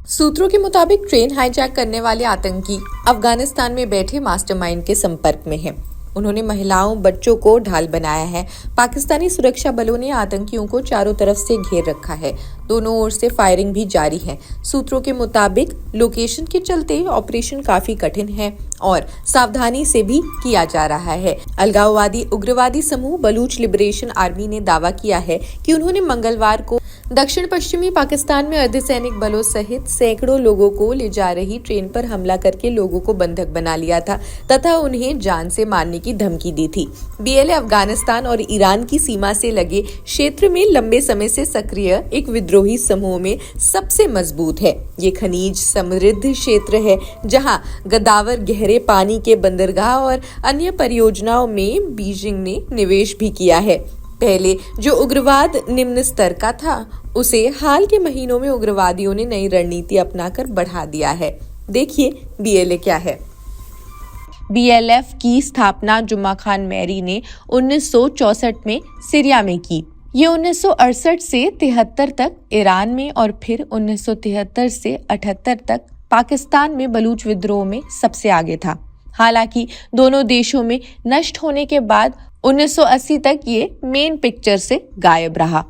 सूत्रों के मुताबिक ट्रेन हाईजैक करने वाले आतंकी अफगानिस्तान में बैठे मास्टरमाइंड के संपर्क में हैं। उन्होंने महिलाओं बच्चों को ढाल बनाया है। पाकिस्तानी सुरक्षा बलों ने आतंकियों को चारों तरफ से घेर रखा है। दोनों ओर से फायरिंग भी जारी है। सूत्रों के मुताबिक लोकेशन के चलते ऑपरेशन काफी कठिन है और सावधानी से भी किया जा रहा है। अलगाववादी उग्रवादी समूह बलूच लिबरेशन आर्मी ने दावा किया है कि उन्होंने मंगलवार को दक्षिण पश्चिमी पाकिस्तान में अर्धसैनिक बलों सहित सैकड़ों लोगों को ले जा रही ट्रेन पर हमला करके लोगों को बंधक बना लिया था तथा उन्हें जान से मारने की धमकी दी थी। बीएलए अफगानिस्तान और ईरान की सीमा से लगे क्षेत्र में लंबे समय से सक्रिय एक विद्रोही समूह में सबसे मजबूत है। ये खनिज समृद्ध क्षेत्र है जहां गद्दावर गहरे पानी के बंदरगाह और अन्य परियोजनाओं में बीजिंग ने निवेश भी किया है। पहले जो उग्रवाद निम्न स्तर का था उसे हाल के महीनों में उग्रवादियों ने नई रणनीति अपनाकर बढ़ा दिया है। देखिए बीएलए क्या है। बीएलएफ की स्थापना जुम्मा खान मैरी ने 1964 में सीरिया में की। ये 1968 से 73 तक ईरान में और फिर 1973 से 78 तक पाकिस्तान में बलूच विद्रोह में सबसे आगे था। हालांकि दोनों देशों में नष्ट होने के बाद 1980 तक ये मेन पिक्चर से गायब रहा।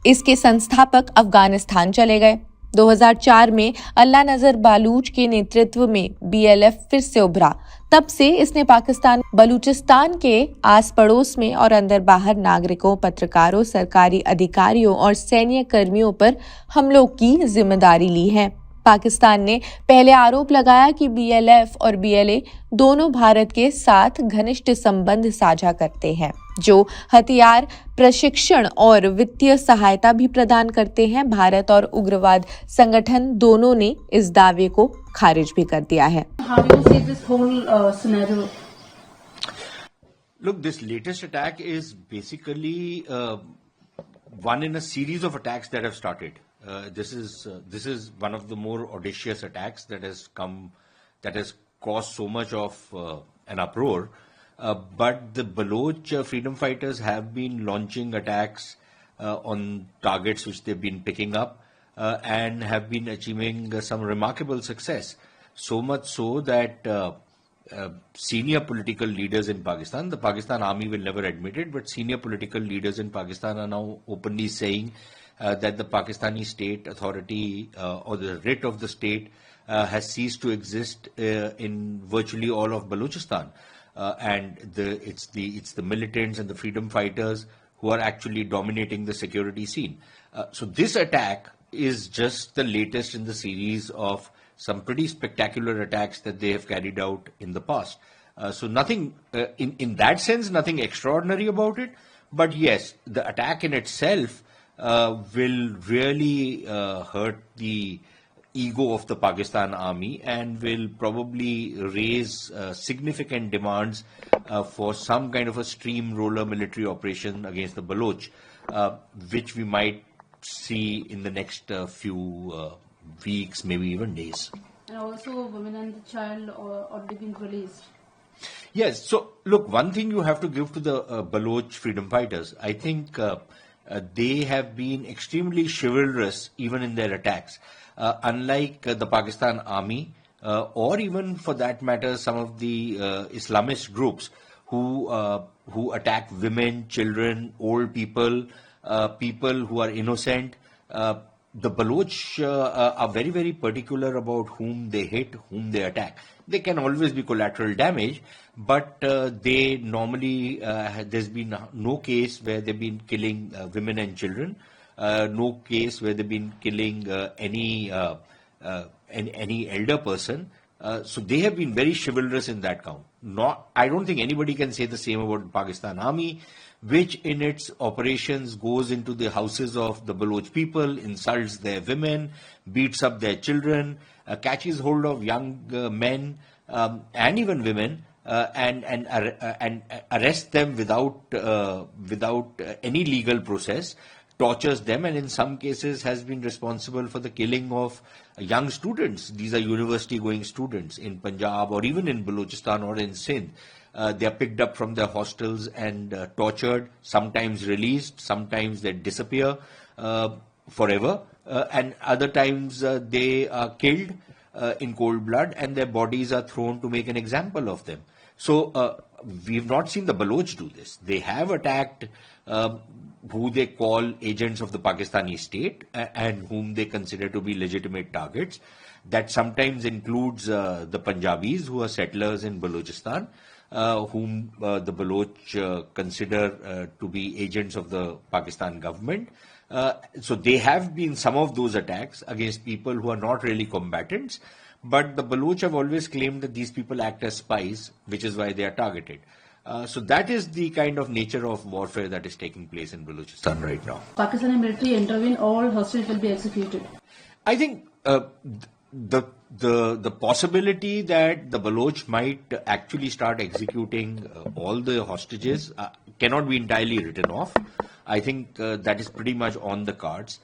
इसके संस्थापक अफगानिस्तान चले गए। 2004 में अल्लाह नजर बालूच के नेतृत्व में बीएलएफ फिर से उभरा। तब से इसने पाकिस्तान बलूचिस्तान के आस पड़ोस में और अंदर बाहर नागरिकों, पत्रकारों, सरकारी अधिकारियों और सैन्य कर्मियों पर हमलों की जिम्मेदारी ली है। पाकिस्तान ने पहले आरोप लगाया कि बीएलएफ और बीएलए दोनों भारत के साथ घनिष्ठ संबंध साझा करते हैं, जो हथियार, प्रशिक्षण और वित्तीय सहायता भी प्रदान करते हैं। भारत और उग्रवाद संगठन दोनों ने इस दावे को खारिज भी कर दिया है। Look, this latest attack is basically one in a series of attacks that have started. This is one of the more audacious attacks that has caused so much of an uproar. But the Baloch freedom fighters have been launching attacks on targets which they've been picking up and have been achieving some remarkable success. So much so that senior political leaders in Pakistan, the Pakistan army will never admit it, but senior political leaders in Pakistan are now openly saying that the Pakistani state authority or the writ of the state has ceased to exist in virtually all of Balochistan. And it's the militants and the freedom fighters who are actually dominating the security scene. So this attack is just the latest in the series of some pretty spectacular attacks that they have carried out in the past. So nothing, in that sense, nothing extraordinary about it. But yes, the attack in itself will really hurt the ego of the Pakistan army and will probably raise significant demands for some kind of a steamroller military operation against the Baloch, which we might see in the next few weeks, maybe even days. And also women and the child already been released. Yes, so look, one thing you have to give to the Baloch freedom fighters, I think they have been extremely chivalrous even in their attacks. Unlike the Pakistan army, or even for that matter, some of the Islamist groups who attack women, children, old people, people who are innocent, the Baloch are very, very particular about whom they hit, whom they attack. There can always be collateral damage, but they normally, there's been no case where they've been killing women and children. No case where they've been killing any elder person. So they have been very chivalrous in that count. I don't think anybody can say the same about the Pakistan army, which in its operations goes into the houses of the Baloch people, insults their women, beats up their children, catches hold of young men and even women, and arrests them without any legal process, tortures them, and in some cases has been responsible for the killing of young students. These are university-going students in Punjab or even in Balochistan or in Sindh. They are picked up from their hostels and tortured, sometimes released, sometimes they disappear. forever, and other times they are killed in cold blood and their bodies are thrown to make an example of them. So we've not seen the Baloch do this. They have attacked who they call agents of the Pakistani state and whom they consider to be legitimate targets. That sometimes includes the Punjabis who are settlers in Balochistan, whom the Baloch consider to be agents of the Pakistan government. So they have been some of those attacks against people who are not really combatants, but the Baloch have always claimed that these people act as spies, which is why they are targeted. So that is the kind of nature of warfare that is taking place in Balochistan right now. Pakistani military intervene, all hostages will be executed. I think the possibility that the Baloch might actually start executing all the hostages cannot be entirely written off. I think that is pretty much on the cards.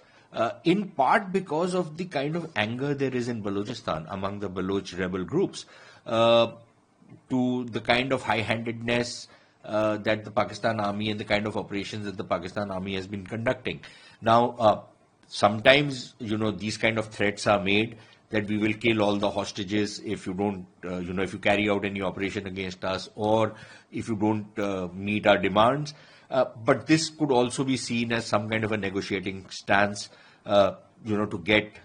In part because of the kind of anger there is in Balochistan among the Baloch rebel groups to the kind of high-handedness that the Pakistan Army and the kind of operations that the Pakistan Army has been conducting. Now, sometimes, these kind of threats are made that we will kill all the hostages if you don't, if you carry out any operation against us, or if you don't meet our demands. But this could also be seen as some kind of a negotiating stance, to get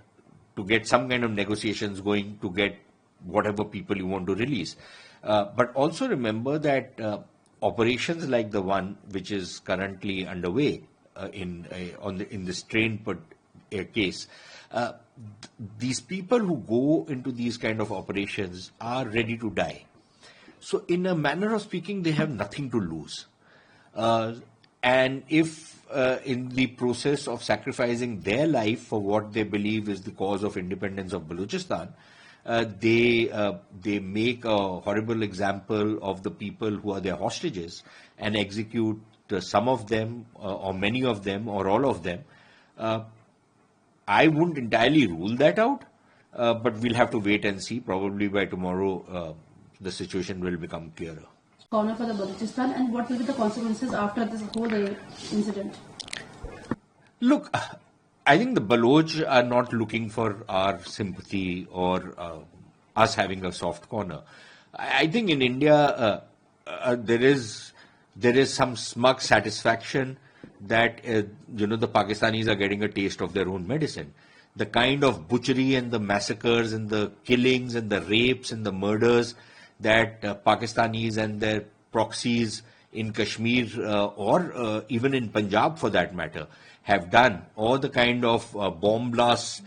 some kind of negotiations going to get whatever people you want to release. But also remember that operations like the one which is currently underway in this train case, these people who go into these kind of operations are ready to die. So in a manner of speaking, they have nothing to lose. And if in the process of sacrificing their life for what they believe is the cause of independence of Balochistan, they make a horrible example of the people who are their hostages and execute some of them or many of them or all of them, I wouldn't entirely rule that out, but we'll have to wait and see. Probably by tomorrow the situation will become clearer. Corner for the Balochistan, and what will be the consequences after this whole incident? Look, I think the Baloch are not looking for our sympathy or us having a soft corner. I think in India there is some smug satisfaction that the Pakistanis are getting a taste of their own medicine. The kind of butchery and the massacres and the killings and the rapes and the murders that Pakistanis and their proxies in Kashmir or even in Punjab for that matter have done, or the kind of bomb blasts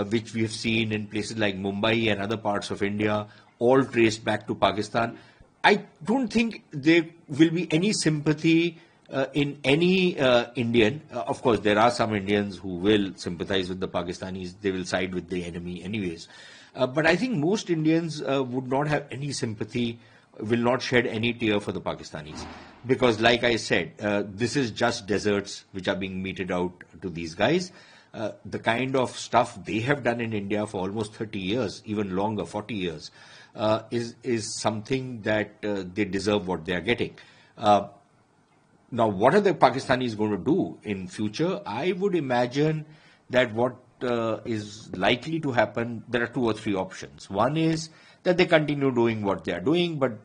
which we have seen in places like Mumbai and other parts of India, all traced back to Pakistan. I don't think there will be any sympathy in any Indian. Of course, there are some Indians who will sympathize with the Pakistanis. They will side with the enemy anyways. But I think most Indians would not have any sympathy, will not shed any tear for the Pakistanis. Because like I said, this is just deserts which are being meted out to these guys. The kind of stuff they have done in India for almost 30 years, even longer, 40 years, is something that they deserve what they are getting. Now, what are the Pakistanis going to do in future? I would imagine that what is likely to happen, there are 2 or 3 options. One is that they continue doing what they are doing, but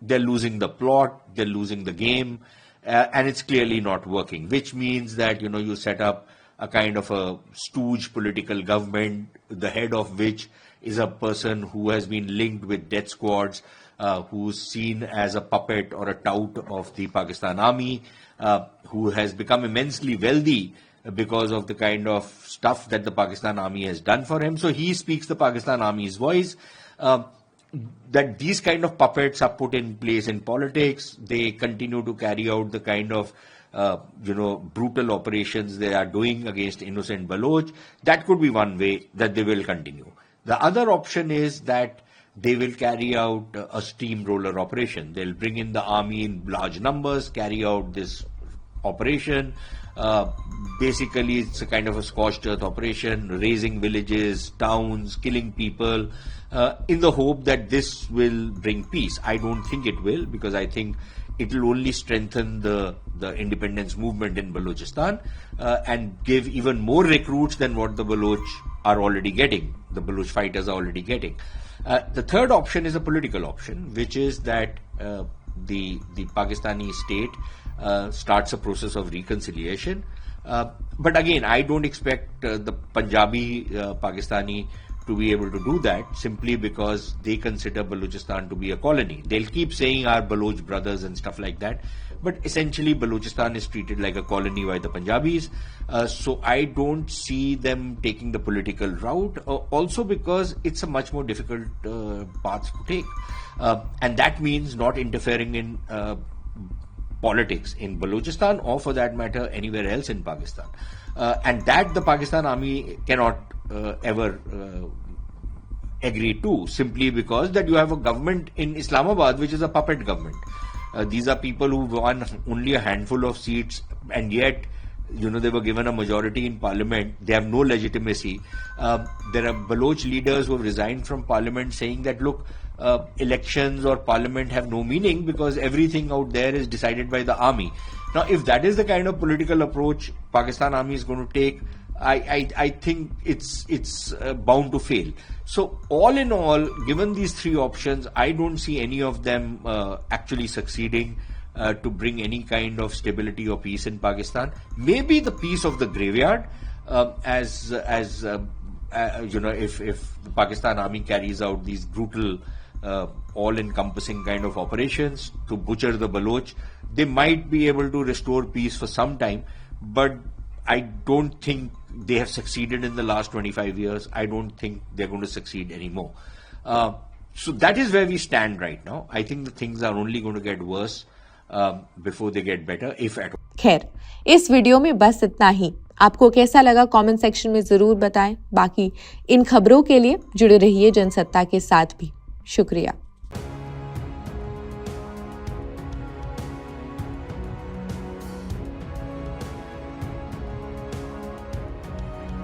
they're losing the plot, they're losing the game, and it's clearly not working, which means that, you set up a kind of a stooge political government, the head of which is a person who has been linked with death squads, who's seen as a puppet or a tout of the Pakistan Army, who has become immensely wealthy because of the kind of stuff that the Pakistan Army has done for him. So he speaks the Pakistan Army's voice. That these kind of puppets are put in place in politics. They continue to carry out the kind of brutal operations they are doing against innocent Baloch. That could be one way that they will continue. The other option is that they will carry out a steamroller operation. They'll bring in the army in large numbers, carry out this operation. Basically, it's a kind of a scorched earth operation, razing villages, towns, killing people, in the hope that this will bring peace. I don't think it will, because I think it will only strengthen the independence movement in Balochistan and give even more recruits than what the Baloch are already getting, the Baloch fighters are already getting. The third option is a political option, which is that the Pakistani state starts a process of reconciliation. But again, I don't expect the Punjabi Pakistani to be able to do that simply because they consider Balochistan to be a colony. They'll keep saying our Baloch brothers and stuff like that, but essentially Balochistan is treated like a colony by the Punjabis. So I don't see them taking the political route, also because it's a much more difficult path to take. And that means not interfering in politics in Balochistan or for that matter anywhere else in Pakistan. And that the Pakistan army cannot ever agree to, simply because that you have a government in Islamabad which is a puppet government. These are people who won only a handful of seats, and yet they were given a majority in parliament. They have no legitimacy. There are Baloch leaders who have resigned from parliament saying that look, elections or parliament have no meaning because everything out there is decided by the army. Now, if that is the kind of political approach Pakistan army is going to take, I think it's bound to fail. So all in all, given these three options, I don't see any of them actually succeeding to bring any kind of stability or peace in Pakistan. Maybe the peace of the graveyard, if the Pakistan army carries out these brutal, all-encompassing kind of operations to butcher the Baloch, they might be able to restore peace for some time, but I don't think they have succeeded in the last 25 years. I don't think they're going to succeed anymore. So that is where we stand right now. I think the things are only going to get worse before they get better, if at all. खैर, इस video में बस इतना ही। आपको कैसा लगा comment section में जरूर बताएं। बाकी इन खबरों के लिए जुड़े रहिए जनसत्ता के साथ भी। शुक्रिया।